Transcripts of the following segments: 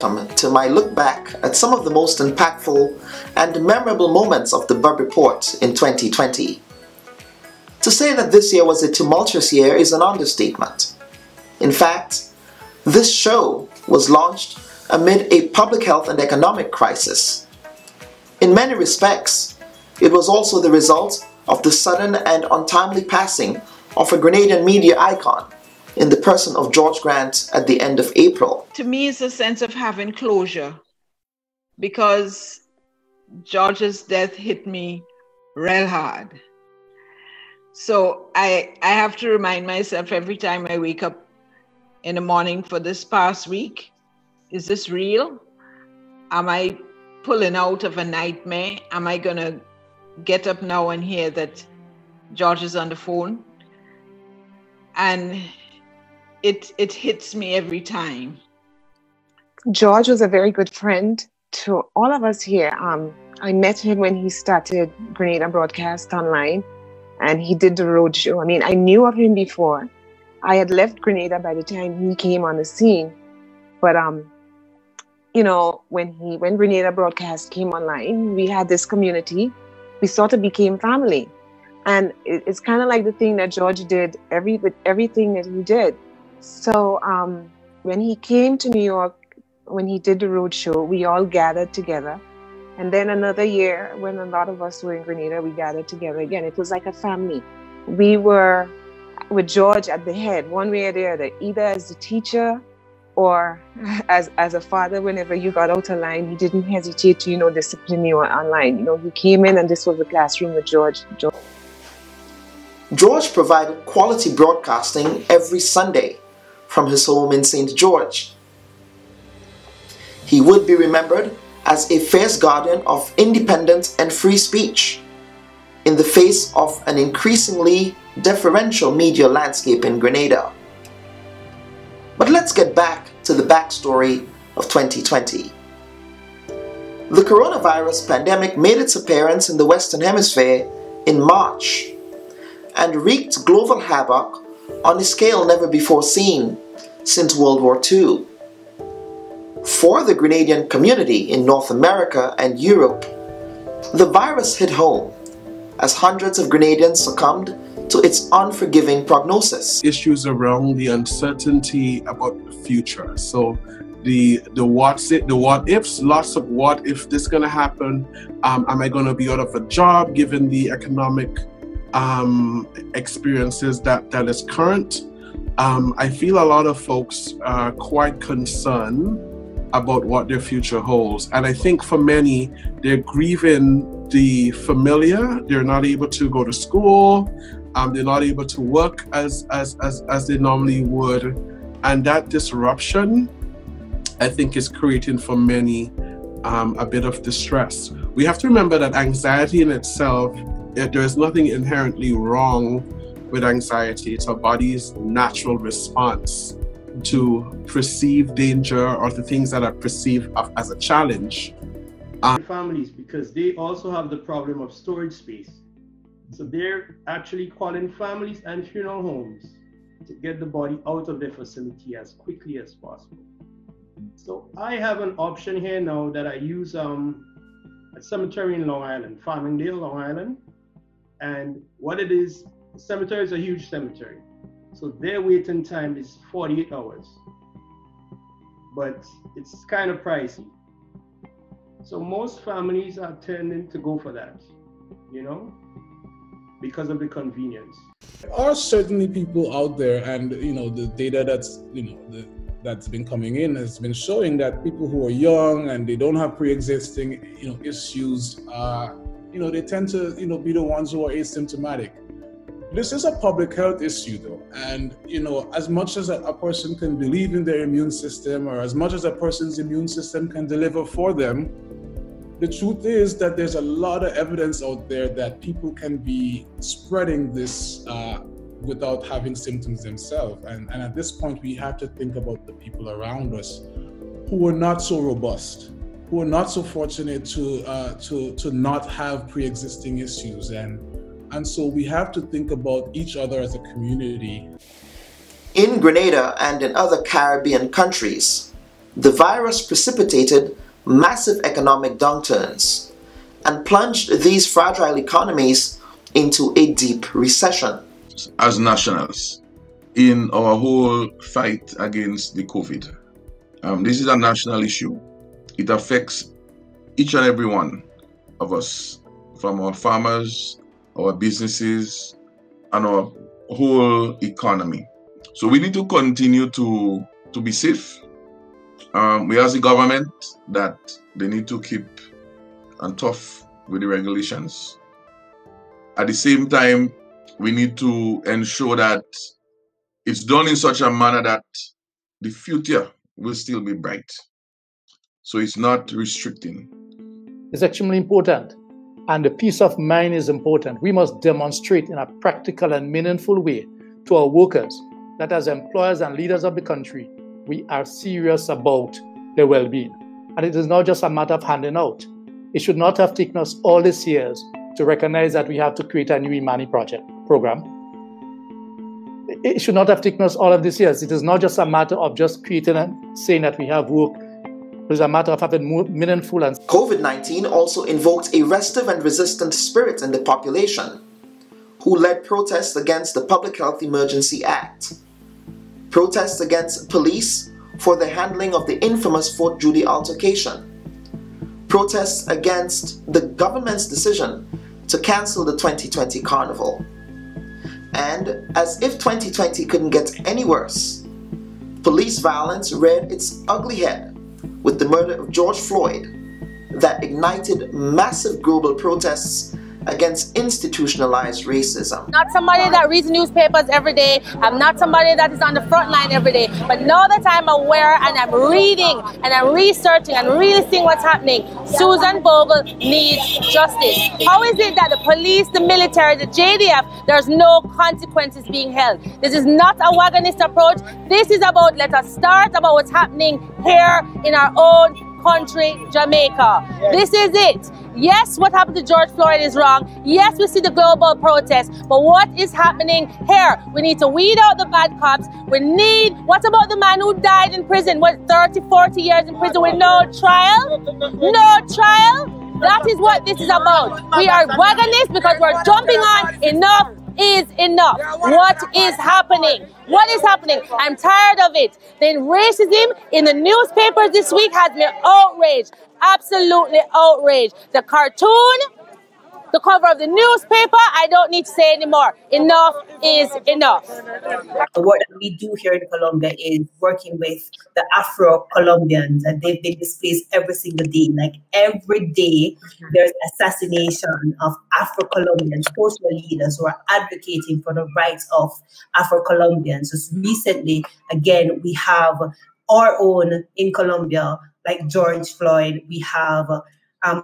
Welcome to my look back at some of the most impactful and memorable moments of the Bubb Report in 2020. To say that this year was a tumultuous year is an understatement. In fact, this show was launched amid a public health and economic crisis. In many respects, it was also the result of the sudden and untimely passing of a Grenadian media icon in the person of George Grant at the end of April. To me, it's a sense of having closure, because George's death hit me real hard. So I have to remind myself every time I wake up in the morning for this past week, is this real? Am I pulling out of a nightmare? Am I going to get up now and hear that George is on the phone? And it hits me every time. George was a very good friend to all of us here. I met him when he started Grenada Broadcast Online, and he did the roadshow. I mean, I knew of him before. I had left Grenada by the time he came on the scene. But, you know, when Grenada Broadcast came online, we had this community. We sort of became family. And it's kind of like the thing that George did with everything that he did. So when he came to New York, when he did the roadshow, we all gathered together. And then another year, when a lot of us were in Grenada, we gathered together again. It was like a family. We were with George at the head, one way or the other, either as the teacher or as a father. Whenever you got out of line, he didn't hesitate to, discipline you online. He came in, and this was the classroom with George. George provided quality broadcasting every Sunday from his home in St. George. He would be remembered as a fierce guardian of independence and free speech in the face of an increasingly deferential media landscape in Grenada. But let's get back to the backstory of 2020. The coronavirus pandemic made its appearance in the Western Hemisphere in March and wreaked global havoc on a scale never before seen since World War II. For the Grenadian community in North America and Europe, the virus hit home as hundreds of Grenadians succumbed to its unforgiving prognosis. Issues around the uncertainty about the future. So the what ifs, lots of what if this is going to happen. Am I going to be out of a job given the economic experiences that is current? I feel a lot of folks are quite concerned about what their future holds. And I think for many, they're grieving the familiar. They're not able to go to school. They're not able to work as they normally would. And that disruption, I think, is creating for many a bit of distress. We have to remember that anxiety in itself, there is nothing inherently wrong with anxiety. It's our body's natural response to perceived danger or the things that are perceived as a challenge. Families, because they also have the problem of storage space. So they're actually calling families and funeral homes to get the body out of their facility as quickly as possible. So I have an option here now that I use a cemetery in Long Island, Farmingdale, Long Island. And what it is, the cemetery is a huge cemetery. So their waiting time is 48 hours. But it's kind of pricey. So most families are tending to go for that, because of the convenience. There are certainly people out there, and the data that's been coming in has been showing that people who are young and they don't have pre-existing issues, they tend to be the ones who are asymptomatic. This is a public health issue though, and as much as a person can believe in their immune system, or as much as a person's immune system can deliver for them, the truth is that there's a lot of evidence out there that people can be spreading this without having symptoms themselves. And at this point, we have to think about the people around us who are not so robust, who are not so fortunate to not have pre-existing issues. And so we have to think about each other as a community. In Grenada and in other Caribbean countries, the virus precipitated massive economic downturns and plunged these fragile economies into a deep recession. As nationals, in our whole fight against the COVID, this is a national issue. It affects each and every one of us, from our farmers, our businesses, and our whole economy. So we need to continue to be safe. We ask the government that they need to keep on tough with the regulations. At the same time, we need to ensure that it's done in such a manner that the future will still be bright. So it's not restricting. It's extremely important. And the peace of mind is important. We must demonstrate in a practical and meaningful way to our workers that as employers and leaders of the country, we are serious about their well-being. And it is not just a matter of handing out. It should not have taken us all these years to recognize that we have to create a new Imani program. It should not have taken us all of these years. It is not just a matter of just creating and saying that we have work. It is a matter of having more meaningful and... COVID-19 also invoked a restive and resistant spirit in the population, who led protests against the Public Health Emergency Act, protests against police for the handling of the infamous Fort Judy altercation, protests against the government's decision to cancel the 2020 carnival. And as if 2020 couldn't get any worse, police violence reared its ugly head with the murder of George Floyd that ignited massive global protests against institutionalized racism. Not somebody that reads newspapers every day. I'm not somebody that is on the front line every day. But now that I'm aware and I'm reading and I'm researching and really seeing what's happening, Susan Bogle needs justice. How is it that the police, the military, the JDF, there's no consequences being held? This is not a wagonist approach. This is about, let us start about what's happening here in our own country, Jamaica. This is it. Yes, what happened to George Floyd is wrong. Yes, we see the global protests, but what is happening here? We need to weed out the bad cops. What about the man who died in prison, 30, 40 years in prison with no trial? No trial? That is what this is about. We are wagonists because we're jumping on enough is enough. What is happening? What is happening? I'm tired of it. The racism in the newspapers this week has me outraged. Absolutely outraged. The cartoon, the cover of the newspaper, I don't need to say anymore. Enough is enough. The work that we do here in Colombia is working with the Afro-Colombians, and they've been displaced every single day. Like every day, there's assassination of Afro-Colombian social leaders who are advocating for the rights of Afro-Colombians. Just recently, again, we have our own in Colombia, like George Floyd. We have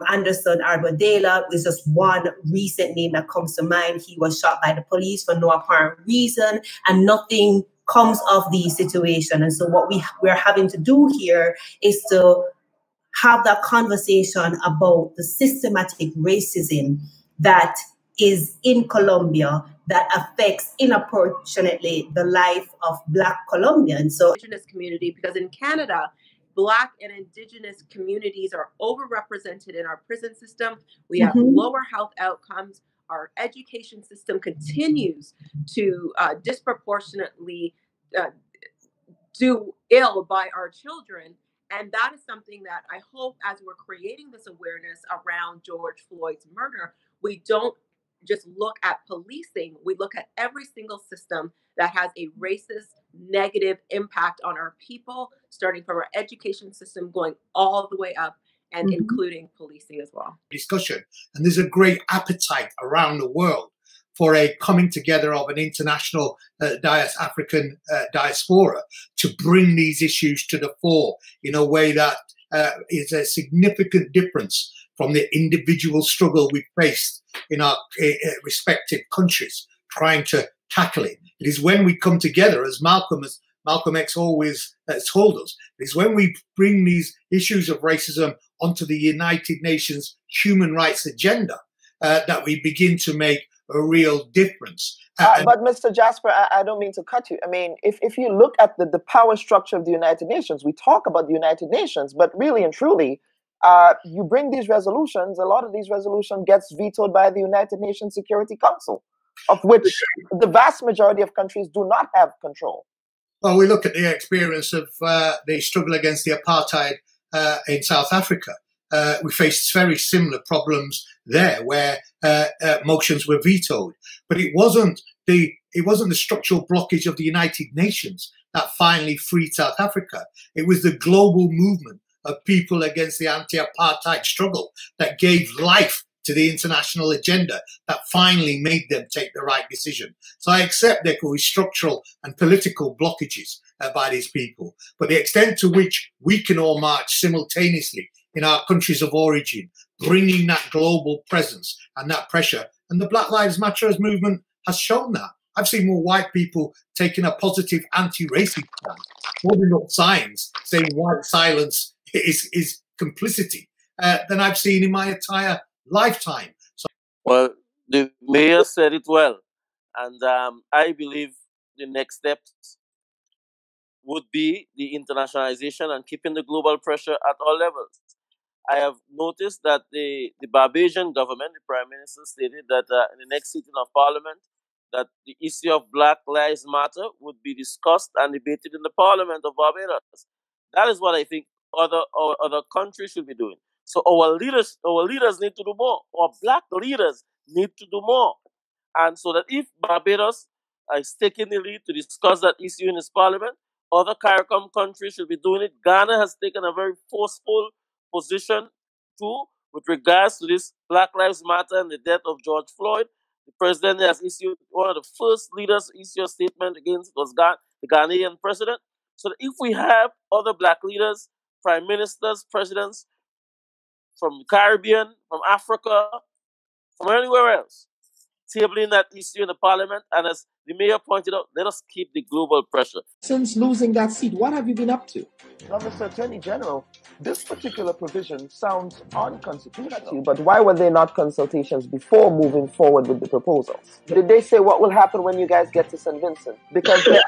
Anderson Arbadela is just one recent name that comes to mind. He was shot by the police for no apparent reason, and nothing comes of the situation. And so what we're having to do here is to have that conversation about the systematic racism that is in Colombia that affects disproportionately the life of Black Colombians. So Indigenous community, because in Canada, Black and Indigenous communities are overrepresented in our prison system. We have lower health outcomes. Our education system continues to disproportionately do ill by our children. And that is something that I hope, as we're creating this awareness around George Floyd's murder, we don't just look at policing. We look at every single system that has a racist, negative impact on our people, starting from our education system, going all the way up and including policing as well. Discussion. And there's a great appetite around the world for a coming together of an international African diaspora to bring these issues to the fore in a way that is a significant difference from the individual struggle we faced in our respective countries trying to tackle it. It is when we come together, as Malcolm X always told us, it is when we bring these issues of racism onto the United Nations human rights agenda that we begin to make a real difference. But Mr. Jasper, I don't mean to cut you. I mean, if you look at the power structure of the United Nations, we talk about the United Nations, but really and truly, you bring these resolutions, a lot of these resolutions gets vetoed by the United Nations Security Council, of which the vast majority of countries do not have control. Well, we look at the experience of the struggle against the apartheid in South Africa. We faced very similar problems there, where motions were vetoed. But it wasn't the structural blockage of the United Nations that finally freed South Africa. It was the global movement of people against the anti-apartheid struggle that gave life to the international agenda that finally made them take the right decision. So I accept there could be structural and political blockages by these people, but the extent to which we can all march simultaneously in our countries of origin, bringing that global presence and that pressure, and the Black Lives Matter movement has shown that. I've seen more white people taking a positive anti-racist stand, holding up signs saying white silence is complicity, than I've seen in my entire lifetime. So, well, the mayor said it well, and I believe the next steps would be the internationalization and keeping the global pressure at all levels. I have noticed that the Barbadian government, the Prime Minister, stated that in the next sitting of Parliament, that the issue of Black Lives Matter would be discussed and debated in the Parliament of Barbados. That is what I think other countries should be doing. So our leaders need to do more. Our Black leaders need to do more. And so that if Barbados is taking the lead to discuss that issue in its Parliament, other CARICOM countries should be doing it. Ghana has taken a very forceful position too with regards to this Black Lives Matter and the death of George Floyd. The president has issued, one of the first leaders to issue a statement against it was the Ghanaian president. So that if we have other Black leaders, prime ministers, presidents from the Caribbean, from Africa, from anywhere else, tabling that issue in the Parliament, and as the mayor pointed out, let us keep the global pressure. Since losing that seat, what have you been up to? Now, Mr. Attorney General, this particular provision sounds unconstitutional, but why were there not consultations before moving forward with the proposals? Did they say what will happen when you guys get to St. Vincent? Because there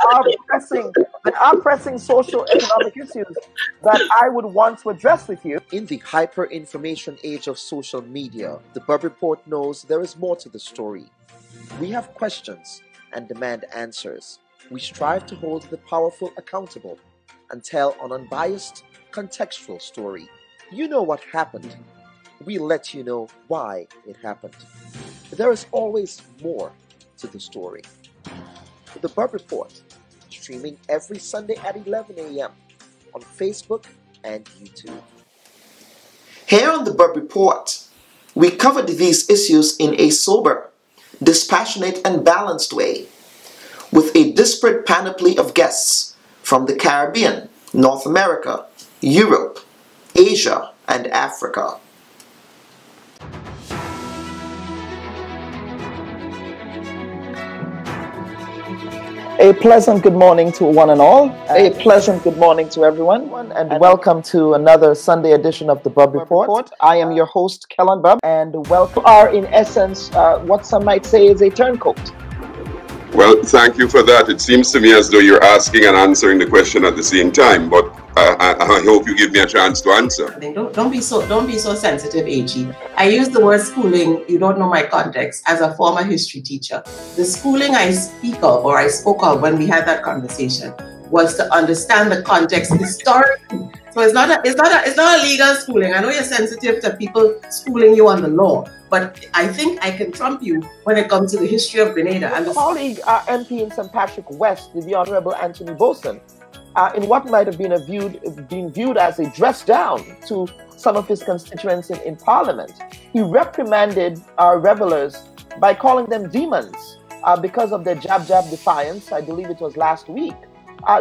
are pressing socio-economic issues that I would want to address with you. In the hyper-information age of social media, the Bubb Report knows there is more to the story. We have questions and demand answers. We strive to hold the powerful accountable and tell an unbiased, contextual story. You know what happened. We let you know why it happened. There is always more to the story. The Bubb Report, streaming every Sunday at 11 a.m. on Facebook and YouTube. Here on the Bubb Report, we covered these issues in a sober, dispassionate and balanced way, with a disparate panoply of guests from the Caribbean, North America, Europe, Asia, and Africa. A pleasant good morning to one and all. A pleasant good morning to everyone, and welcome to another Sunday edition of the Bubb Report. I am your host, Kellan Bubb, and welcome. You are, in essence, what some might say is a turncoat. Well, thank you for that. It seems to me as though you're asking and answering the question at the same time, but I hope you give me a chance to answer. Don't be so sensitive, AG. I use the word schooling, you don't know my context, as a former history teacher. The schooling I speak of, or I spoke of when we had that conversation, was to understand the context historically. So it's not a legal schooling. I know you're sensitive to people schooling you on the law, but I think I can trump you when it comes to the history of Grenada. And the colleague, MP in St. Patrick West, the Honorable Anthony Boson, in what might have been viewed as a dress down to some of his constituents in Parliament, he reprimanded our revelers by calling them demons because of their jab defiance. I believe it was last week.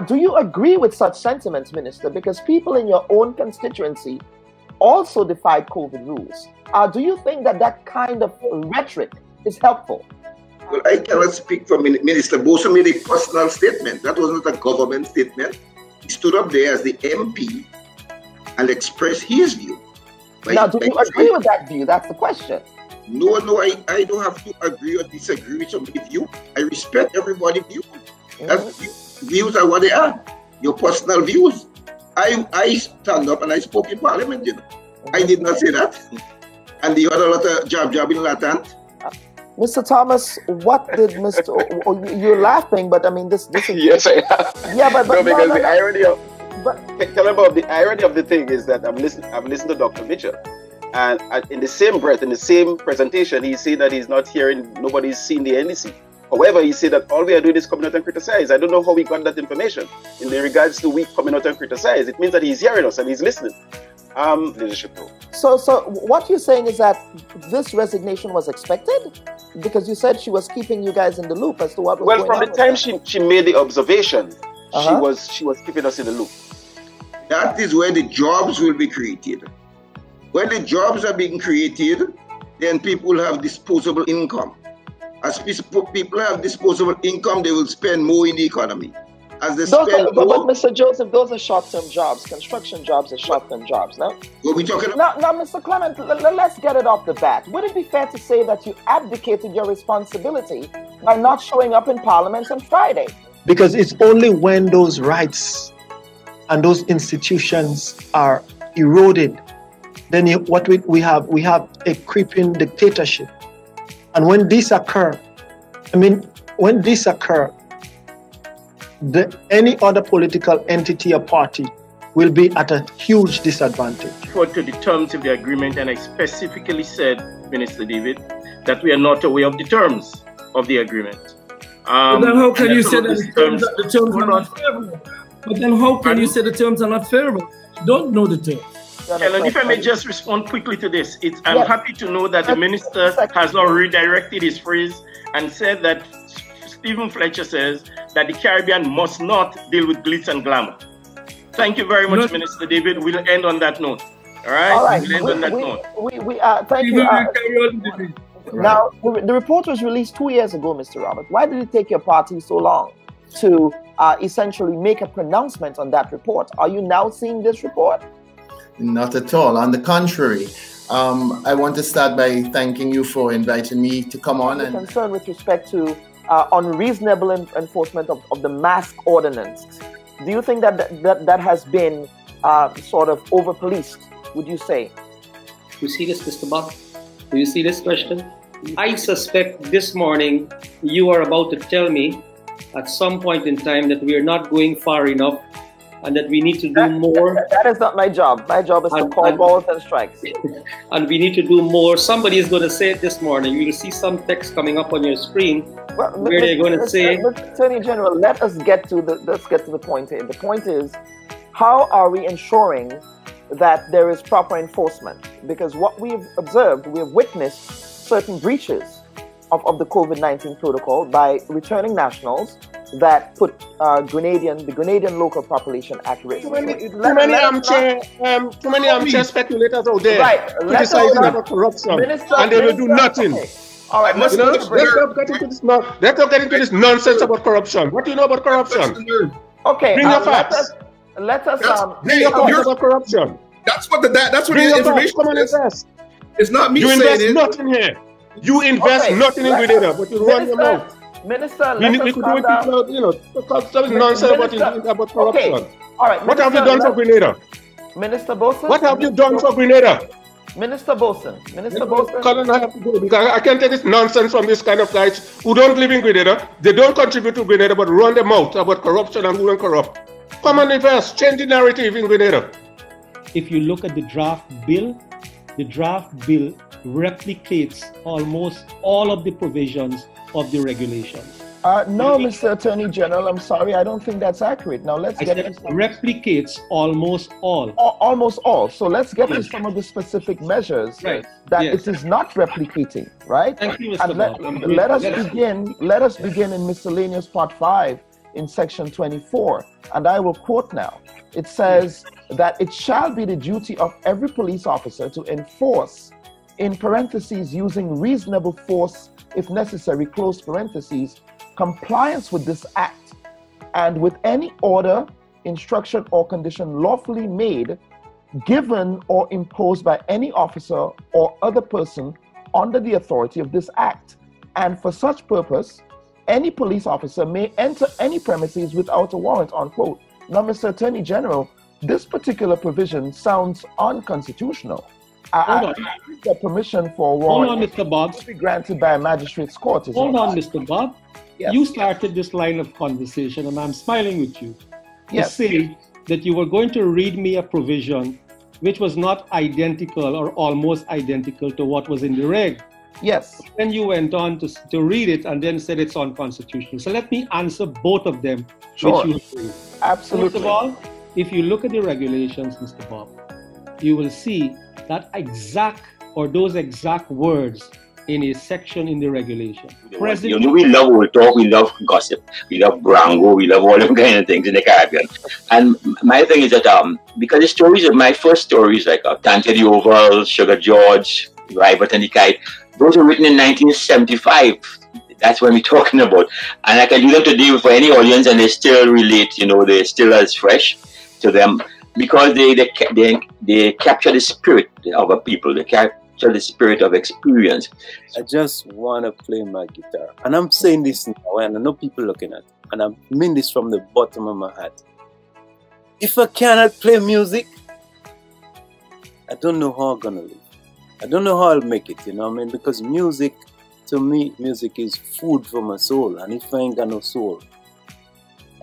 Do you agree with such sentiments, Minister? Because people in your own constituency also defied COVID rules. Do you think that kind of rhetoric is helpful? Well, I cannot speak for Minister Boson. Made a personal statement. That was not a government statement. He stood up there as the MP and expressed his view. Now, do you agree with that view? That's the question. No, I don't have to agree or disagree with somebody's view. I respect everybody's view. Views are what they are. Your personal views. I stand up and I spoke in Parliament, you know. I did not say that. And you had a lot of jab in Latin. Mr. Thomas, what did Mr. You're laughing, but I mean, this is... Yes, I am. Yeah, but no, because the irony of... Tell about the irony of the thing is that I've listened to Dr. Mitchell, and in the same breath, in the same presentation, he said that he's not hearing, nobody's seen the NDC. However, he said that all we are doing is coming out and criticize. I don't know how we got that information. In regards to we coming out and criticize, it means that he's hearing us and he's listening. Leadership role. So what you're saying is that this resignation was expected? Because you said she was keeping you guys in the loop as to what was going on. Well, from the time she made the observation, she was keeping us in the loop. That is where the jobs will be created. When the jobs are being created, then people have disposable income. As people have disposable income, they will spend more in the economy. As they spend more... But Mr. Joseph, those are short-term jobs. Construction jobs are short-term jobs, no? What are we talking about? Now, Mr. Clement, let's get it off the bat. Would it be fair to say that you abdicated your responsibility by not showing up in Parliament on Friday? Because it's only when those rights and those institutions are eroded, then what we have a creeping dictatorship. And when these occur, any other political entity or party will be at a huge disadvantage. To the terms of the agreement, and I specifically said, Minister David, that we are not aware of the terms of the agreement. But then how can you say that the terms are not favorable? But then how can you say the terms are not favorable? You don't know the terms. Helen, if I may just respond quickly to this. I'm happy to know that the minister has now redirected his phrase and said that Stephen Fletcher says that the Caribbean must not deal with glitz and glamour. Thank you very much, Minister David. We'll end on that note. All right? We'll end on that note. Thank you. Now, the report was released 2 years ago, Mr. Robert. Why did it take your party so long to essentially make a pronouncement on that report? Are you now seeing this report? Not at all. On the contrary, I want to start by thanking you for inviting me to come on. I'm concerned with respect to unreasonable enforcement of the mask ordinance. Do you think that has been sort of over-policed, would you say? You see this, Mr. Buck? Do you see this question? I suspect this morning you are about to tell me at some point in time that we are not going far enough and that we need to do more. That is not my job. My job is to call balls and strikes. And we need to do more. Somebody is going to say it this morning. You will see some text coming up on your screen where they're going to say... Attorney General, let's get to the point here. The point is, how are we ensuring that there is proper enforcement? Because what we've observed, we have witnessed certain breaches of the COVID-19 protocol by returning nationals that put the Grenadian local population at risk. Too many armchair speculators out there criticizing about corruption, and they will do nothing. Okay. All right, let's not get into this nonsense about corruption. What do you know about corruption? Okay, bring your facts. Let us bring your facts about corruption. That's what the information is. It's not me saying it. You invest nothing here. You invest nothing in Grenada, but you run your mouth. Minister, we could do it, stop nonsense about corruption. Okay. All right. What have you done for Grenada? Minister Boson? What have you done for Grenada? Minister Boson. I have to go because I can't take this nonsense from this kind of guys who don't live in Grenada. They don't contribute to Grenada, but run their mouth about corruption and who don't corrupt. Come and invest, change the narrative in Grenada. If you look at the draft bill replicates almost all of the provisions of the regulations. No, Mr. Attorney General, I'm sorry, I don't think that's accurate. Now let's get to replicates almost all. Almost all. So let's get to some of the specific measures that it is not replicating, right? Thank you, Mr. And let us begin in miscellaneous part 5 in section 24, and I will quote now. It says that it shall be the duty of every police officer to enforce, in parentheses, using reasonable force if necessary, close parentheses, compliance with this act and with any order, instruction, or condition lawfully made, given or imposed by any officer or other person under the authority of this Act. And for such purpose, any police officer may enter any premises without a warrant, unquote. Now, Mr. Attorney General, this particular provision sounds unconstitutional. I think the permission for a warrant Hold on, Mr. Bubb. be granted by a magistrate's court. Hold on, Mr. Bubb. Yes. You started this line of conversation, and I'm smiling with you. Yes. To say that you were going to read me a provision which was not identical or almost identical to what was in the reg. Yes. Then you went on to read it and then said it's unconstitutional. So let me answer both of them. Sure. Which you agree. Absolutely. First of all, if you look at the regulations, Mr. Bob, you will see that those exact words in a section in the regulation. You know, we love old talk, we love gossip, we love brango, we love all them kind of things in the Caribbean. And my thing is that because the stories of my first stories, like Tante the Oval, Sugar George, Rivet and the Kite, those were written in 1975. That's what we're talking about. And I can do them today for any audience and they still relate, you know, they're still as fresh to them because they capture the spirit of a people, they capture the spirit of experience. I just want to play my guitar. And I'm saying this now, and I know people looking at it, and I mean this from the bottom of my heart. If I cannot play music, I don't know how I'm going to live. I don't know how I'll make it, you know what I mean? Because music, to me, music is food for my soul. And if I ain't got no soul,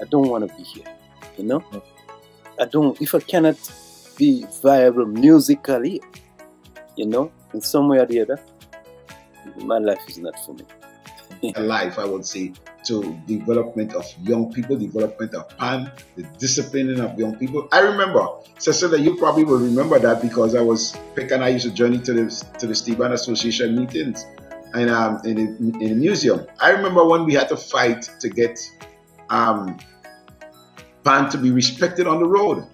I don't want to be here, you know? If I cannot be viable musically, you know, in some way or the other, my life is not for me. A life, I would say, to development of young people, development of PAN, the disciplining of young people. I remember, Cecilia, you probably will remember that because I was, Pick and I used to journey to the Stephen Association meetings and in the museum. I remember when we had to fight to get PAN to be respected on the road.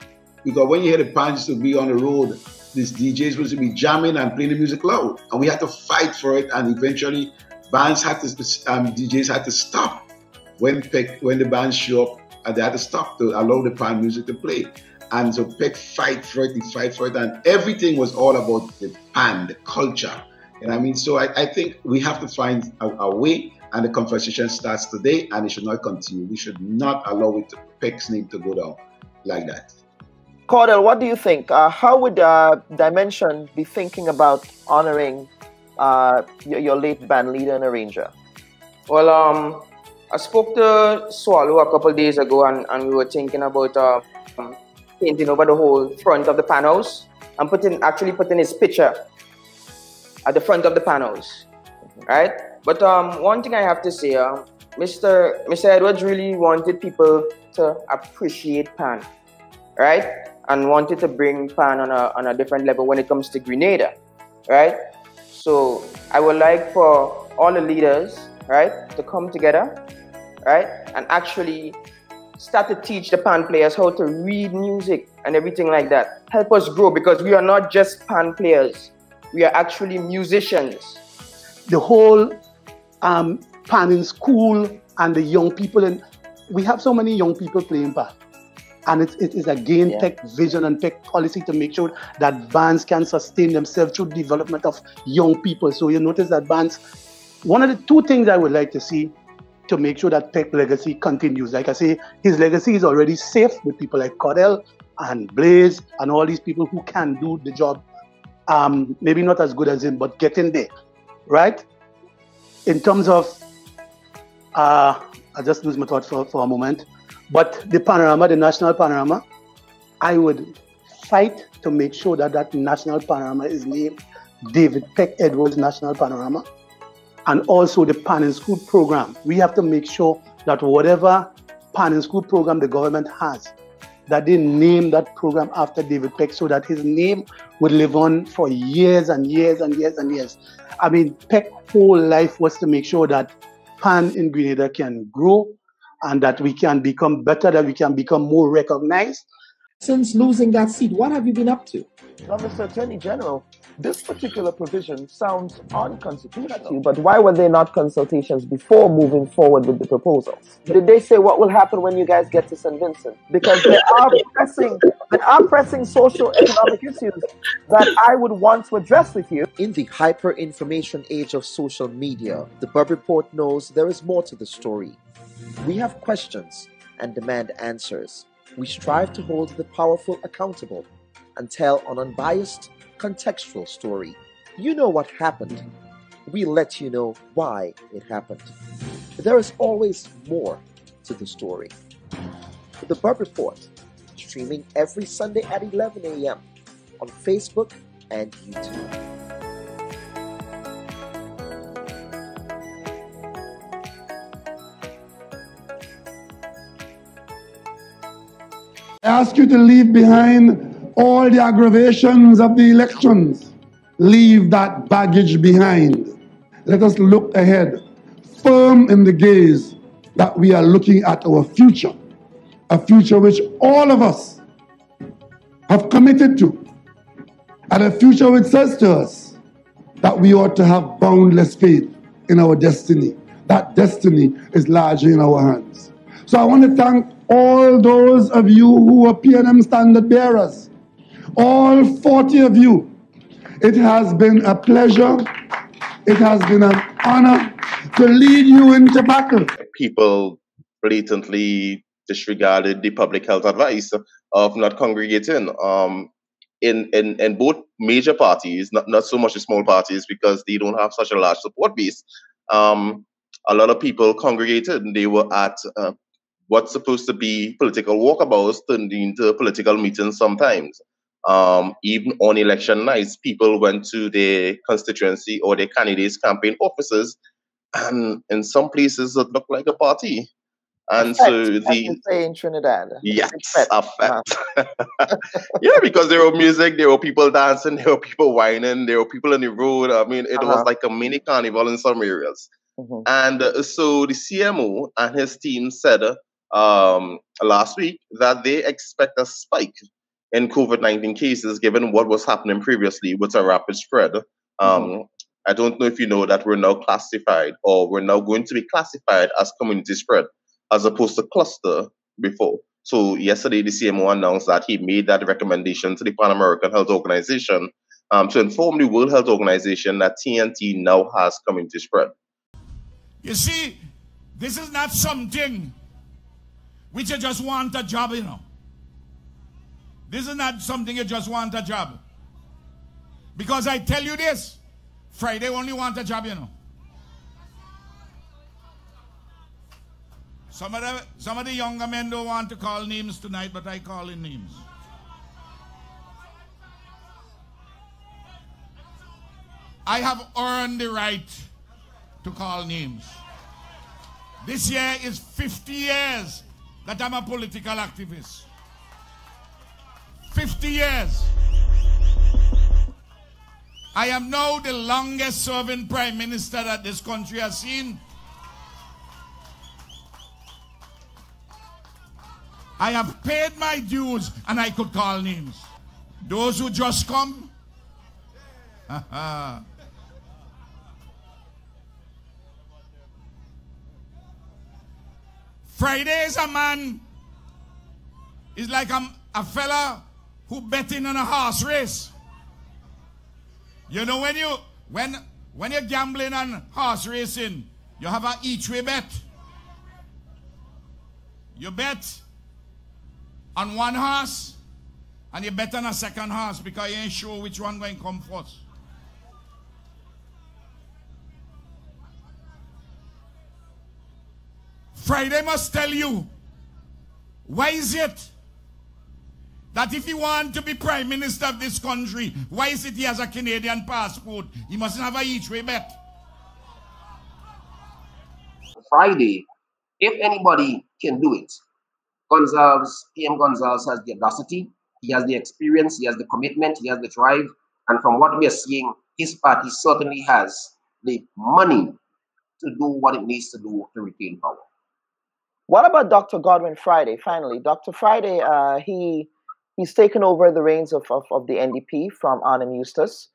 Because when you hear the PAN used to be on the road, these DJs was to be jamming and playing the music loud. And we had to fight for it, and eventually bands had to, DJs had to stop when the bands show up, and they had to stop to allow the PAN music to play. And so Peck fight for it, and everything was all about the PAN, the culture. And I mean, so I think we have to find a way, and the conversation starts today, and it should not continue. We should not allow it to Peck's name to go down like that. Cordell, what do you think? How would Dimension be thinking about honoring your late band leader and arranger? Well, I spoke to Swallow a couple of days ago, and we were thinking about painting over the whole front of the pan house and actually putting his picture at the front of the pan house, right? But one thing I have to say, Mr. Edwards really wanted people to appreciate PAN, right? And wanted to bring PAN on a different level when it comes to Grenada, right? So I would like for all the leaders, right, to come together, right, and actually start to teach the PAN players how to read music and everything like that. Help us grow, because we are not just PAN players. We are actually musicians. The whole PAN in school and the young people, and we have so many young people playing PAN. And it is again tech vision and tech policy to make sure that bands can sustain themselves through development of young people. So you notice that bands, one of the two things I would like to see to make sure that tech legacy continues. Like I say, his legacy is already safe with people like Cordell and Blaze and all these people who can do the job. Maybe not as good as him, but getting there, right? In terms of, I just lose my thoughts for a moment. But the panorama, the national panorama, I would fight to make sure that that national panorama is named David Peck Edwards National Panorama. And also the PAN in School program. We have to make sure that whatever PAN in School program the government has, that they name that program after David Peck so that his name would live on for years and years and years and years. I mean, Peck's whole life was to make sure that PAN in Grenada can grow and that we can become better, that we can become more recognized. Since losing that seat, what have you been up to? Now, Mr. Attorney General, this particular provision sounds unconstitutional. But why were there not consultations before moving forward with the proposals? Did they say what will happen when you guys get to St. Vincent? Because there are pressing socio-economic issues that I would want to address with you. In the hyper-information age of social media, the Bubb Report knows there is more to the story. We have questions and demand answers. We strive to hold the powerful accountable and tell an unbiased, contextual story. You know what happened. We let you know why it happened. There is always more to the story. The Bubb Report, streaming every Sunday at 11 a.m. on Facebook and YouTube. I ask you to leave behind all the aggravations of the elections. Leave that baggage behind. Let us look ahead, firm in the gaze that we are looking at our future, a future which all of us have committed to, and a future which says to us that we ought to have boundless faith in our destiny. That destiny is largely in our hands. So I want to thank all those of you who are PNM standard bearers, all 40 of you. It has been a pleasure, it has been an honor to lead you into battle. People blatantly disregarded the public health advice of not congregating in both major parties, not so much the small parties because they don't have such a large support base. A lot of people congregated and they were at what's supposed to be political walkabouts turned into political meetings sometimes. Even on election nights, people went to their constituency or their candidates' campaign offices, and in some places it looked like a party. And so As you say in Trinidad. yes, effect. Yeah, because there were music, there were people dancing, there were people whining, there were people on the road. I mean, it was like a mini carnival in some areas. And so the CMO and his team said last week that they expect a spike in COVID-19 cases given what was happening previously with a rapid spread. I don't know if you know that we're now classified, or we're now going to be classified as community spread as opposed to cluster before. So yesterday the CMO announced that he made that recommendation to the Pan American Health Organization to inform the World Health Organization that TNT now has community spread. You see, this is not something which you just want a job, you know. This is not something you just want a job. Because I tell you this, Friday only want a job, you know. Some of the younger men don't want to call names tonight, but I call in names. I have earned the right to call names. This year is 50 years that I'm a political activist. 50 years. I am now the longest serving prime minister that this country has seen. I have paid my dues and I could call names. Those who just come, Friday is a man, is like a fella who betting on a horse race. You know, when you're gambling on horse racing, you have a each way bet. You bet on one horse and you bet on a second horse because you ain't sure which one going to come first. Friday must tell you, why is it that if he want to be prime minister of this country, why is it he has a Canadian passport? He mustn't have a each way bet. Friday, if anybody can do it, PM Gonzalez has the audacity, he has the experience, he has the commitment, he has the drive, and from what we are seeing, his party certainly has the money to do what it needs to do to retain power. What about Dr. Godwin Friday? Finally, Dr. Friday, he he's taken over the reins of the NDP from Arnhem Eustace,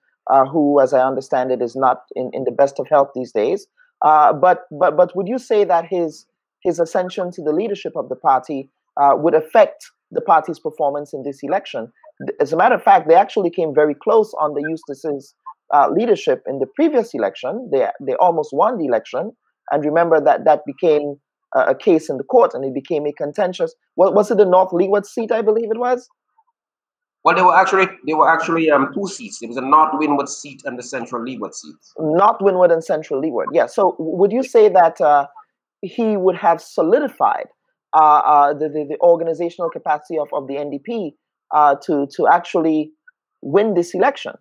who, as I understand it, is not in the best of health these days. But would you say that his ascension to the leadership of the party would affect the party's performance in this election? As a matter of fact, they actually came very close on the Eustace's leadership in the previous election. They almost won the election, and remember that became a case in the court, and it became a contentious. Was it the North Leeward seat? I believe it was. Well, there were actually 2 seats. There was a North Windward seat and the Central Leeward seat. North Windward and Central Leeward. Yeah. So would you say that he would have solidified the organizational capacity of the NDP to actually win this election?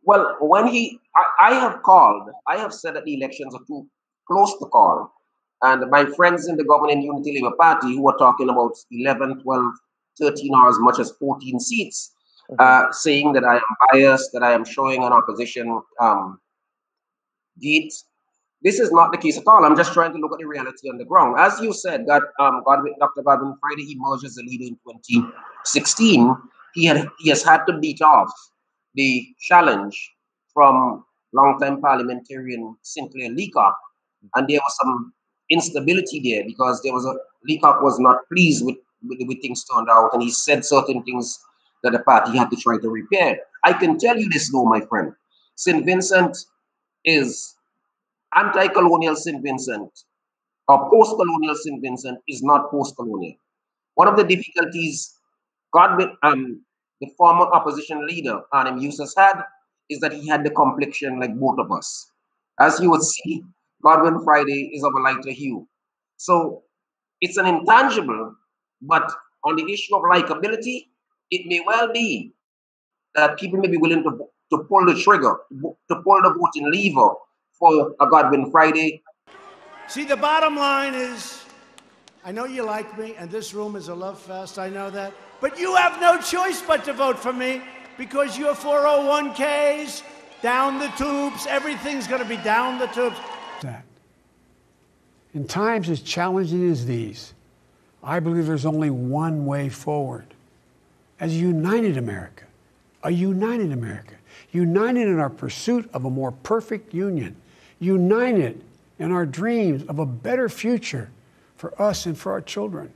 Well, when I have said that the elections are too close to call. And my friends in the governing Unity Labour Party who are talking about 11, 12, 13 or as much as 14 seats, saying that I am biased, that I am showing an opposition gate. This is not the case at all. I'm just trying to look at the reality on the ground. As you said, that Dr. Godwin Friday emerged as a leader in 2016. He has had to beat off the challenge from longtime parliamentarian Sinclair Leacock, and there was some instability there because Leacock was not pleased with the way things turned out, and he said certain things that the party had to try to repair. I can tell you this though, my friend. St. Vincent is anti-colonial. St. Vincent or post-colonial St. Vincent is not post-colonial. One of the difficulties the former opposition leader, Arnhem Eustace, had is that he had the complexion like both of us. As you would see, Godwin Friday is of a lighter hue. So it's an intangible, but on the issue of likability, it may well be that people may be willing to pull the trigger, to pull the voting lever for a Godwin Friday. See, the bottom line is, I know you like me, and this room is a love fest, I know that, but you have no choice but to vote for me because your 401ks, down the tubes, everything's going to be down the tubes. That. In times as challenging as these, I believe there's only one way forward. As a united America, united in our pursuit of a more perfect union, united in our dreams of a better future for us and for our children,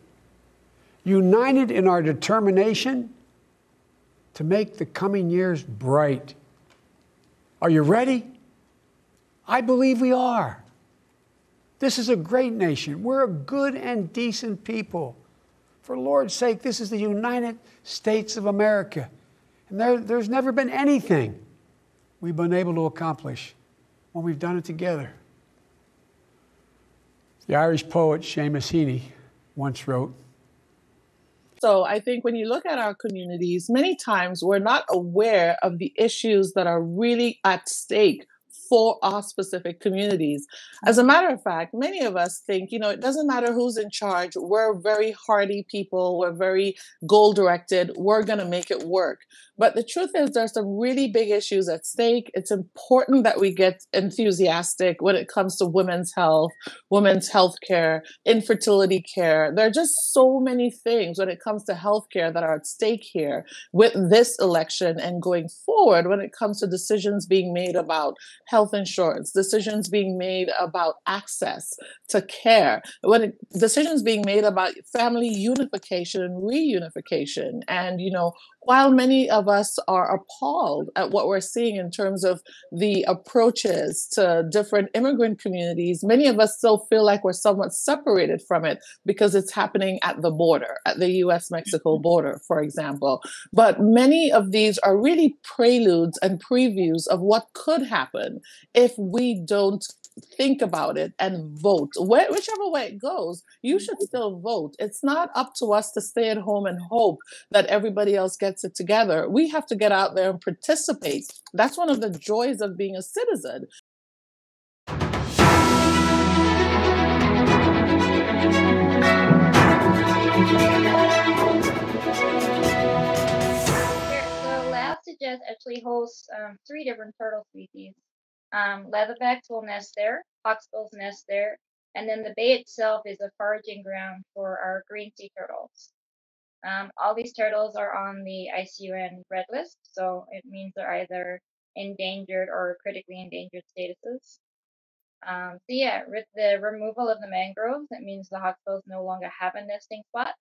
united in our determination to make the coming years bright. Are you ready? I believe we are. This is a great nation. We're a good and decent people. For Lord's sake, this is the United States of America. And there's never been anything we've been able to accomplish when we've done it together. The Irish poet Seamus Heaney once wrote, So I think when you look at our communities, many times we're not aware of the issues that are really at stake for our specific communities. As a matter of fact, many of us think, it doesn't matter who's in charge. We're very hardy people. We're very goal-directed. We're going to make it work. But the truth is there's some really big issues at stake. It's important that we get enthusiastic when it comes to women's health care, infertility care. There are just so many things when it comes to healthcare that are at stake here with this election and going forward when it comes to decisions being made about health insurance, decisions being made about access to care, decisions being made about family unification and reunification. And, while many of us are appalled at what we're seeing in terms of the approaches to different immigrant communities, many of us still feel like we're somewhat separated from it because it's happening at the border, at the US-Mexico border, for example. But many of these are really preludes and previews of what could happen if we don't think about it and vote. Whichever way it goes, you should still vote. It's not up to us to stay at home and hope that everybody else gets it together. We have to get out there and participate. That's one of the joys of being a citizen. The lab suggest actually hosts 3 different turtle species. Leatherbacks will nest there, hawksbills nest there, and then the bay itself is a foraging ground for our green sea turtles. All these turtles are on the ICUN red list, so it means they're either endangered or critically endangered statuses. So yeah, with the removal of the mangroves, it means the hawksbills no longer have a nesting spot.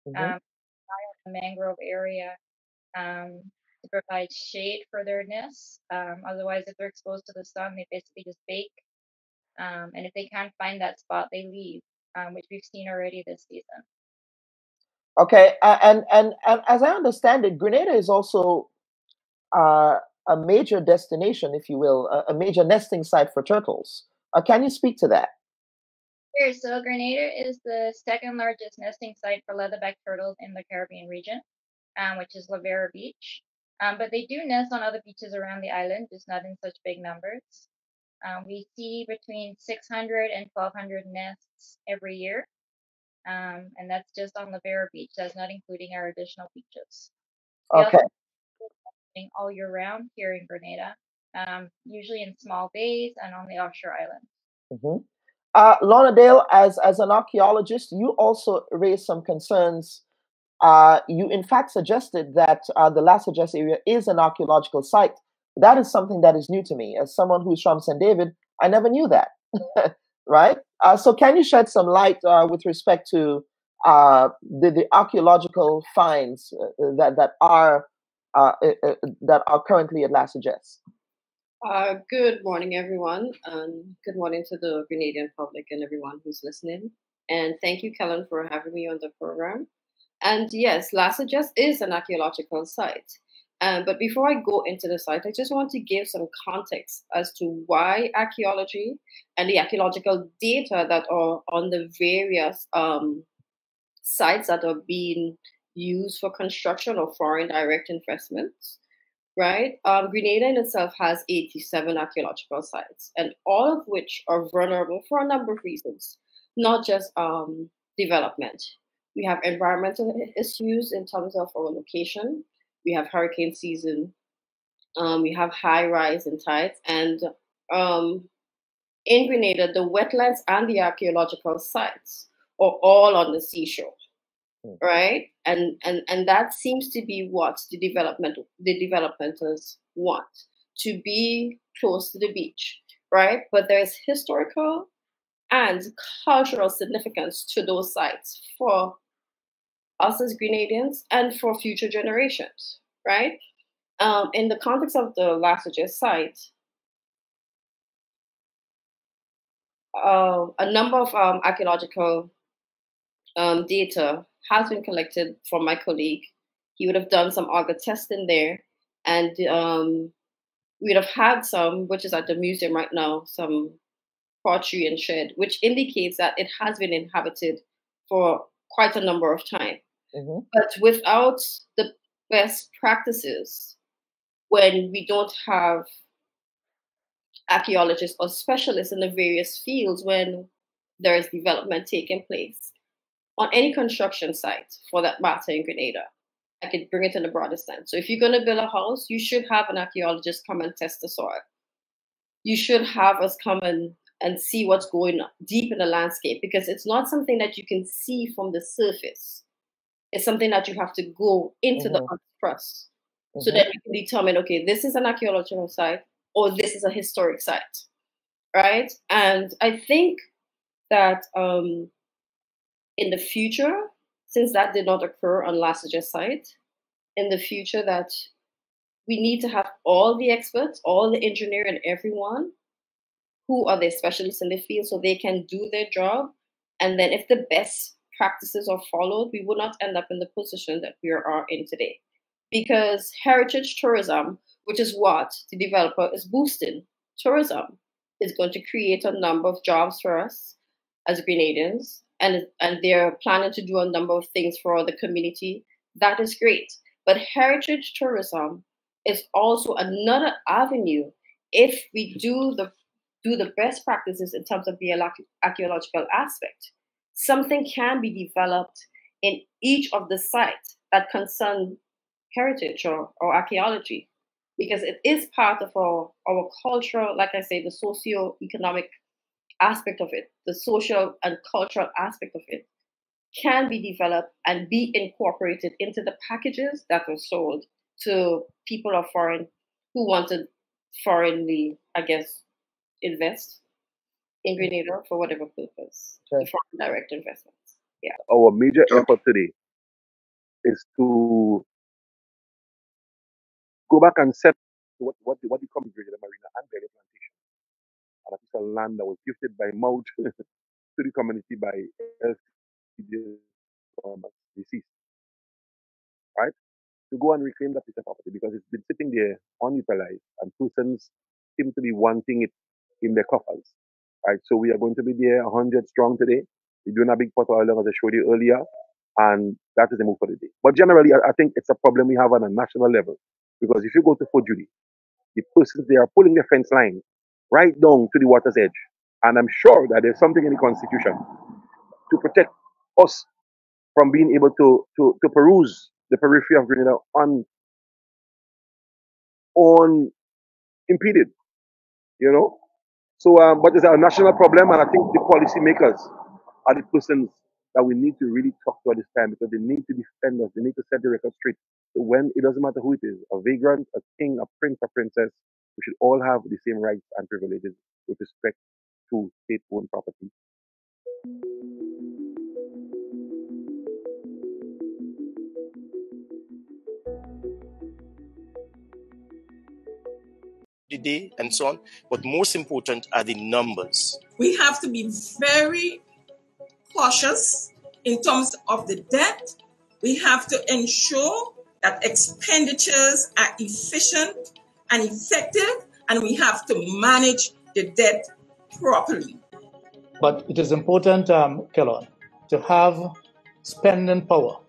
The mangrove area to provide shade for their nests. Otherwise, if they're exposed to the sun, they basically just bake. And if they can't find that spot, they leave, which we've seen already this season. Okay, and as I understand it, Grenada is also a major destination, if you will, a major nesting site for turtles. Can you speak to that? Sure. So Grenada is the second largest nesting site for leatherback turtles in the Caribbean region, which is La Vera Beach. But they do nest on other beaches around the island, just not in such big numbers. We see between 600 and 1,200 nests every year. And that's just on La Vera Beach. That's not including our additional beaches. We Okay. also nesting all year round here in Grenada, usually in small bays and on the offshore islands. Lorna Dale, as an archaeologist, you also raised some concerns. You in fact suggested that the Las Ages area is an archaeological site. That is something that is new to me. As someone who's from St. David, I never knew that. Right? So can you shed some light with respect to the archaeological finds that are currently at Las Ages? Good morning, everyone. Good morning to the Grenadian public and everyone who's listening. And thank you, Kellen, for having me on the program. And yes, Las Ages is an archaeological site. But before I go into the site, I just want to give some context as to why archaeology and the archaeological data that are on the various sites that are being used for construction or foreign direct investments, right? Grenada in itself has 87 archaeological sites, and all of which are vulnerable for a number of reasons, not just development. We have environmental issues in terms of our location. We have hurricane season. We have high rise in tides. And in Grenada, the wetlands and the archaeological sites are all on the seashore, right? And that seems to be what the developmenters want, to be close to the beach, right? But there's historical and cultural significance to those sites for us as Grenadians and for future generations, right? In the context of the Las Ages site, a number of archaeological data has been collected from my colleague. He would have done some auger testing there, and we would have had some, which is at the museum right now, some pottery and shed, which indicates that it has been inhabited for quite a number of time. But without the best practices, when we don't have archaeologists or specialists in the various fields, when there is development taking place on any construction site, for that matter, in Grenada, I could bring it in a broader sense. So if you're going to build a house, you should have an archaeologist come and test the soil. You should have us come and see what's going on deep in the landscape, because it's not something that you can see from the surface. It's something that you have to go into the crust, so that you can determine, okay, this is an archaeological site or this is a historic site, right? And I think that in the future, since that did not occur on Las Ages site, in the future that we need to have all the experts, all the engineers and everyone who are the specialists in the field so they can do their job. And then if the best practices are followed, we will not end up in the position that we are in today. Because heritage tourism, which is what the developer is boosting, tourism is going to create a number of jobs for us as Grenadians, and they're planning to do a number of things for the community. That is great. But heritage tourism is also another avenue if we do the best practices in terms of the archaeological aspect. Something can be developed in each of the sites that concern heritage or archaeology, because it is part of our cultural, like I say, the socio-economic aspect of it, the social and cultural aspect of it, can be developed and be incorporated into the packages that were sold to people of foreign who wanted foreignly, I guess, invest in Grenada for whatever purpose, the foreign direct investments. Yeah. Our major effort today is to go back and set what the company Grenada Marina and Belly Plantation. And that is a land that was gifted by Mount to the community by LCD deceased. Right? To go and reclaim that piece of property because it's been sitting there unutilized and persons seem to be wanting it in their coffers. Right? So we are going to be there 100 strong today. We're doing a big pot of oil as I showed you earlier. And that is the move for the day. But generally, I think it's a problem we have on a national level. Because if you go to Fort Judy, the persons they are pulling the fence line right down to the water's edge. And I'm sure that there's something in the Constitution to protect us from being able to peruse the periphery of Grenada unimpeded, you know. So, but it's a national problem, and I think the policymakers are the persons that we need to really talk to at this time because they need to defend us. They need to set the record straight. So when it doesn't matter who it is, a vagrant, a king, a prince, a princess, we should all have the same rights and privileges with respect to state-owned property. The day and so on, but most important are the numbers. We have to be very cautious in terms of the debt. We have to ensure that expenditures are efficient and effective, and we have to manage the debt properly. But it is important, Kellon, to have spending power,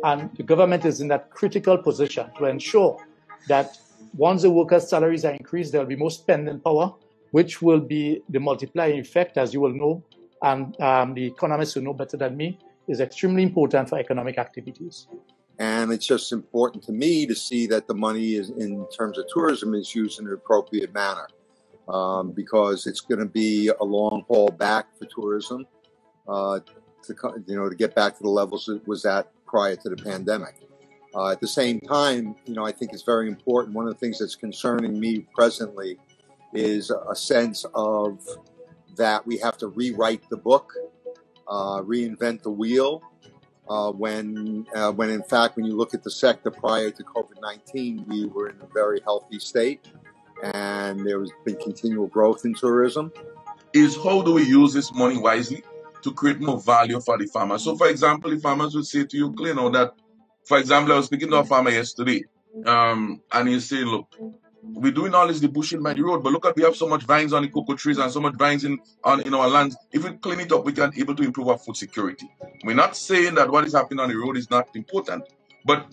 and the government is in that critical position to ensure that once the workers' salaries are increased, there will be more spending power, which will be the multiplying effect, as you will know, and the economists who know better than me, is extremely important for economic activities. And it's just important to me to see that the money is, in terms of tourism, is used in an appropriate manner, because it's going to be a long haul back for tourism, to get back to the levels it was at prior to the pandemic. At the same time, I think it's very important. One of the things that's concerning me presently is a sense of that we have to rewrite the book, reinvent the wheel, when in fact, when you look at the sector prior to COVID-19, we were in a very healthy state and there has been continual growth in tourism. Is how do we use this money wisely to create more value for the farmers? So, for example, the farmers would say to you, that, for example, I was speaking to a farmer yesterday, and he said, look, we're doing all this the bushing by the road, but look at, we have so much vines on the cocoa trees and so much vines in our lands. If we clean it up, we can able to improve our food security. We're not saying that what is happening on the road is not important, but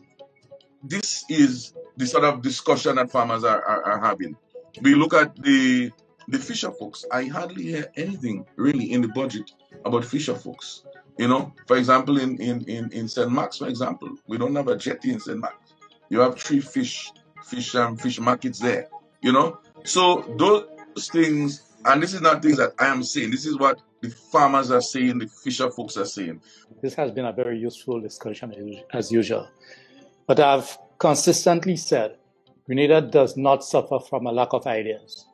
this is the sort of discussion that farmers are having. We look at the fisher folks. I hardly hear anything really in the budget about fisher folks. For example, in St. Mark's, for example, we don't have a jetty in St. Mark's. You have 3 fish markets there. So those things, and this is not things that I am saying. This is what the farmers are saying, the fisher folks are saying. This has been a very useful discussion as usual. But I've consistently said Grenada does not suffer from a lack of ideas.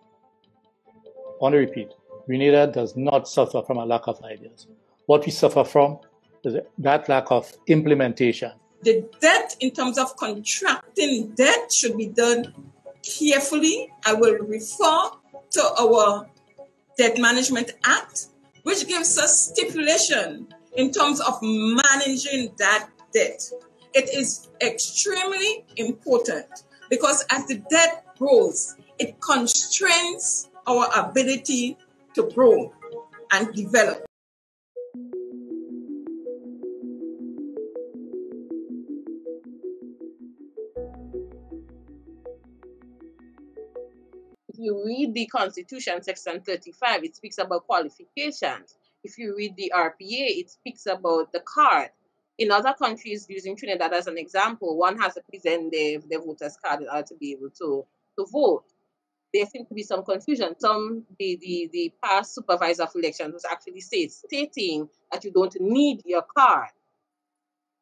I want to repeat, Grenada does not suffer from a lack of ideas. What we suffer from is that lack of implementation. The debt, in terms of contracting debt, should be done carefully. I will refer to our Debt Management Act, which gives us stipulation in terms of managing that debt. It is extremely important because as the debt grows, it constrains our ability to grow and develop. If you read the Constitution, Section 35, it speaks about qualifications. If you read the RPA, it speaks about the card. In other countries, using Trinidad as an example, one has to present their voter's card in order to be able to vote. There seems to be some confusion. The past supervisor of elections was actually stating that you don't need your card.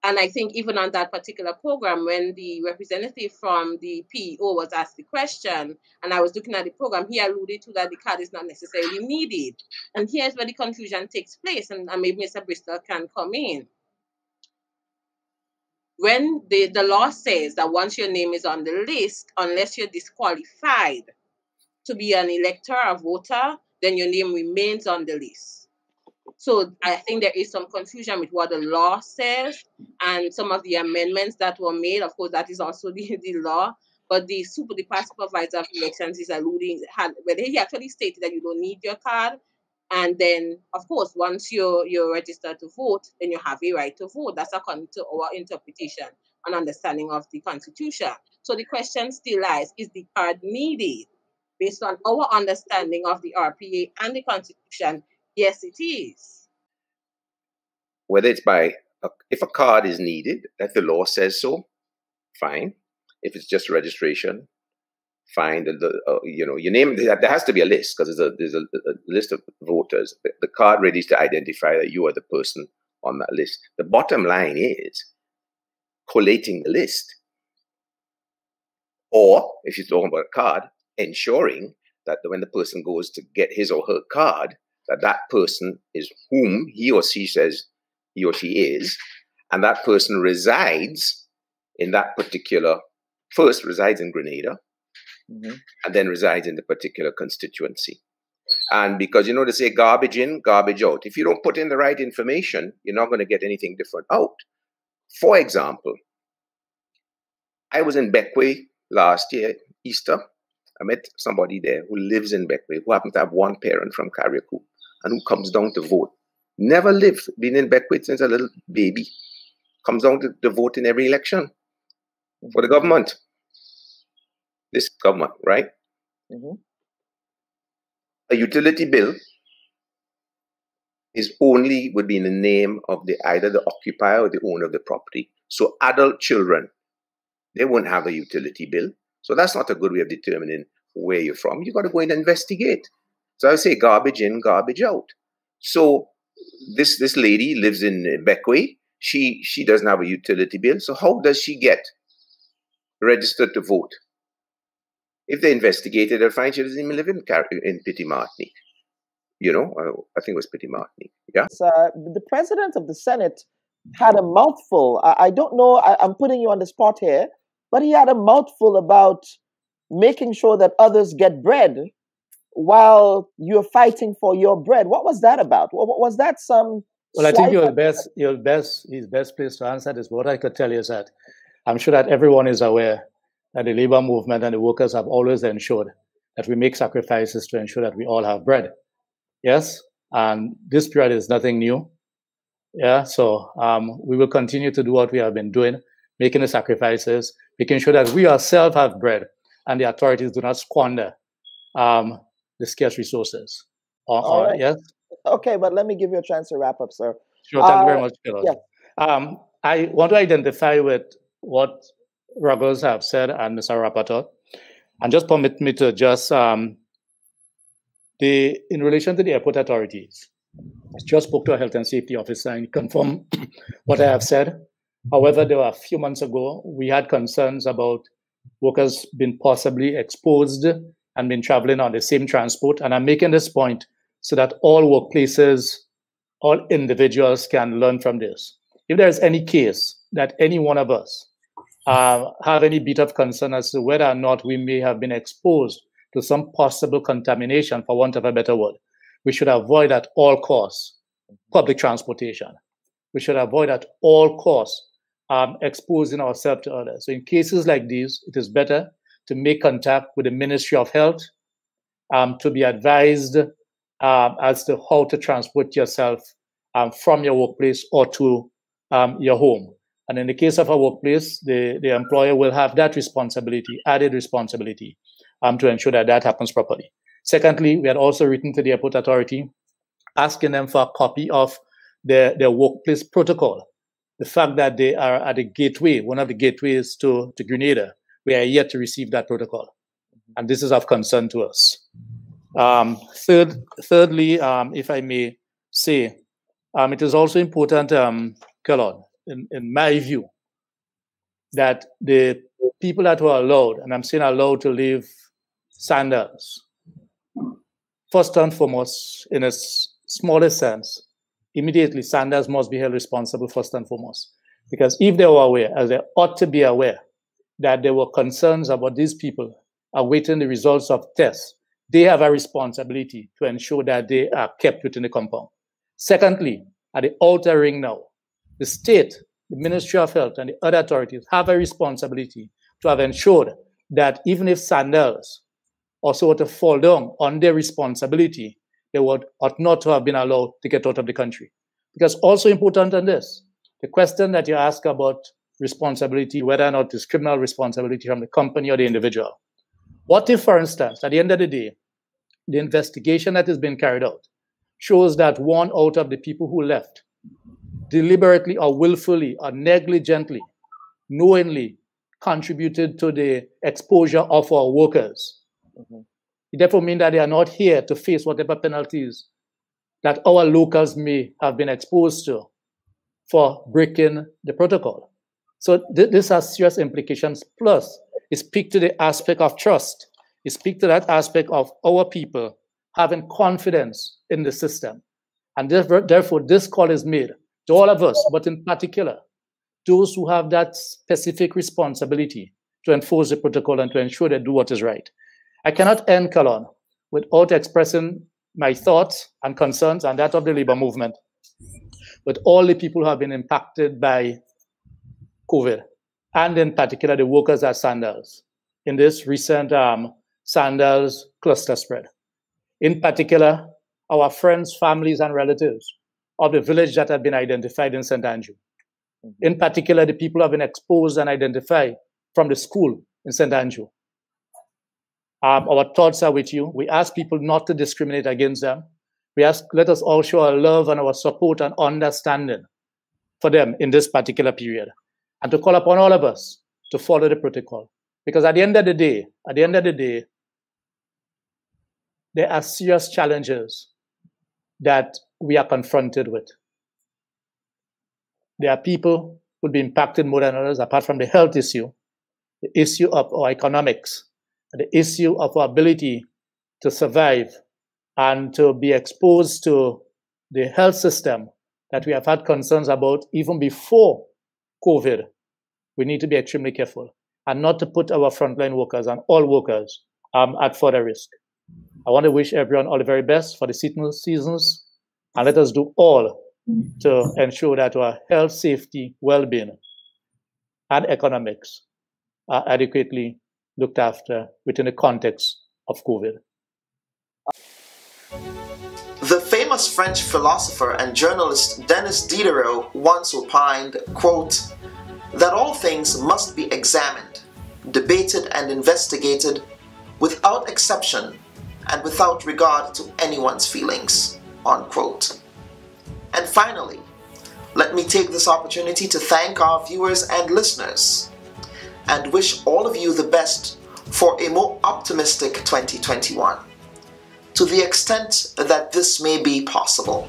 And I think even on that particular program, when the representative from the PEO was asked the question, and I was looking at the program, he alluded to that the card is not necessarily needed. And here's where the confusion takes place, and maybe Mr. Bristol can come in. When the law says that once your name is on the list, unless you're disqualified to be an elector or voter, then your name remains on the list. So I think there is some confusion with what the law says and some of the amendments that were made. Of course, that is also the law. But the past supervisor of elections is alluding, whether he actually stated that you don't need your card. And then, of course, once you're registered to vote, then you have a right to vote. That's according to our interpretation and understanding of the Constitution. So the question still lies, is the card needed? Based on our understanding of the RPA and the Constitution, yes, it is. Whether it's if a card is needed, if the law says so, fine. If it's just registration, fine. Your name, there has to be a list because there's a list of voters. The card really is to identify that you are the person on that list. The bottom line is collating the list. Or, if you're talking about a card, ensuring that when the person goes to get his or her card, that person is whom he or she says he or she is, and that person resides in that particular, first resides in Grenada, and then resides in the particular constituency. And because, they say garbage in, garbage out. If you don't put in the right information, you're not going to get anything different out. For example, I was in Beckway last year, Easter. I met somebody there who lives in Beckway, who happens to have one parent from Carriacou, and who comes down to vote. Never lived, been in Beckway since a little baby. Comes down to vote in every election for the government. This government, right? A utility bill would be in the name of either the occupier or the owner of the property. So adult children, they won't have a utility bill. So that's not a good way of determining where you're from. You got to go in and investigate. So I would say garbage in, garbage out. So this lady lives in Beckway. She doesn't have a utility bill. So how does she get registered to vote? If they investigated, they'll find she doesn't even live in Petit Martinique. I think it was Petit Martinique. Yeah. The president of the Senate had a mouthful. I don't know. I'm putting you on the spot here, but he had a mouthful about making sure that others get bread while you're fighting for your bread. What was that about? Was that some? Well, I think his best place to answer this. What I could tell you is that I'm sure that everyone is aware that the labor movement and the workers have always ensured that we make sacrifices to ensure that we all have bread. Yes, and this period is nothing new. Yeah, so we will continue to do what we have been doing, making the sacrifices, making sure that we ourselves have bread and the authorities do not squander the scarce resources. All right. Yes? Okay, but let me give you a chance to wrap up, sir. Sure, thank you very much, Carol. Yeah. I want to identify with what Ruggles have said and Mr. Rapporteur, and just permit me to just, in relation to the airport authorities, I just spoke to a health and safety officer and confirmed what I have said. However, there were a few months ago, we had concerns about workers being possibly exposed and been traveling on the same transport. And I'm making this point so that all workplaces, all individuals can learn from this. If there is any case that any one of us have any bit of concern as to whether or not we may have been exposed to some possible contamination, for want of a better word, we should avoid at all costs public transportation. We should avoid at all costs exposing ourselves to others. So in cases like these, it is better to make contact with the Ministry of Health to be advised as to how to transport yourself from your workplace or to your home. And in the case of a workplace, the employer will have that responsibility, added responsibility, to ensure that that happens properly. Secondly, we had also written to the airport authority asking them for a copy of their workplace protocol. The fact that they are at the gateway, one of the gateways to Grenada, we are yet to receive that protocol. And this is of concern to us. Thirdly, if I may say, it is also important, Kelon, in my view, that the people that were allowed, and I'm saying allowed to leave Sandals, first and foremost, in a smallest sense, immediately Sandals must be held responsible first and foremost. Because if they were aware, as they ought to be aware, that there were concerns about these people awaiting the results of tests, they have a responsibility to ensure that they are kept within the compound. Secondly, at the outer ring now, the state, the Ministry of Health, and the other authorities have a responsibility to have ensured that even if Sandals also were to fall down on their responsibility, they ought not to have been allowed to get out of the country. Because also important on this, the question that you ask about responsibility, whether or not it's criminal responsibility from the company or the individual. What if, for instance, at the end of the day, the investigation that is being carried out shows that one out of the people who left deliberately or willfully or negligently, knowingly contributed to the exposure of our workers? It therefore means that they are not here to face whatever penalties that our locals may have been exposed to for breaking the protocol. So this has serious implications. Plus, it speaks to the aspect of trust. It speaks to that aspect of our people having confidence in the system. And therefore, this call is made to all of us, but in particular, those who have that specific responsibility to enforce the protocol and to ensure they do what is right. I cannot end, Kalon, without expressing my thoughts and concerns and that of the labor movement with all the people who have been impacted by COVID, and in particular the workers at Sandals in this recent Sandals cluster spread. In particular, our friends, families, and relatives of the village that have been identified in St. Andrew. In particular, the people who have been exposed and identified from the school in St. Andrew. Our thoughts are with you. We ask people not to discriminate against them. We ask, let us all show our love and our support and understanding for them in this particular period. And to call upon all of us to follow the protocol. Because at the end of the day, there are serious challenges that we are confronted with. There are people who will be impacted more than others, apart from the health issue, the issue of our economics, the issue of our ability to survive and to be exposed to the health system that we have had concerns about even before COVID. We need to be extremely careful and not to put our frontline workers and all workers at further risk. I want to wish everyone all the very best for the seasons, and let us do all to ensure that our health, safety, well-being, and economics are adequately looked after within the context of COVID. The famous French philosopher and journalist Denis Diderot once opined, quote, that all things must be examined, debated and investigated without exception and without regard to anyone's feelings, unquote. And finally, let me take this opportunity to thank our viewers and listeners and wish all of you the best for a more optimistic 2021, to the extent that this may be possible.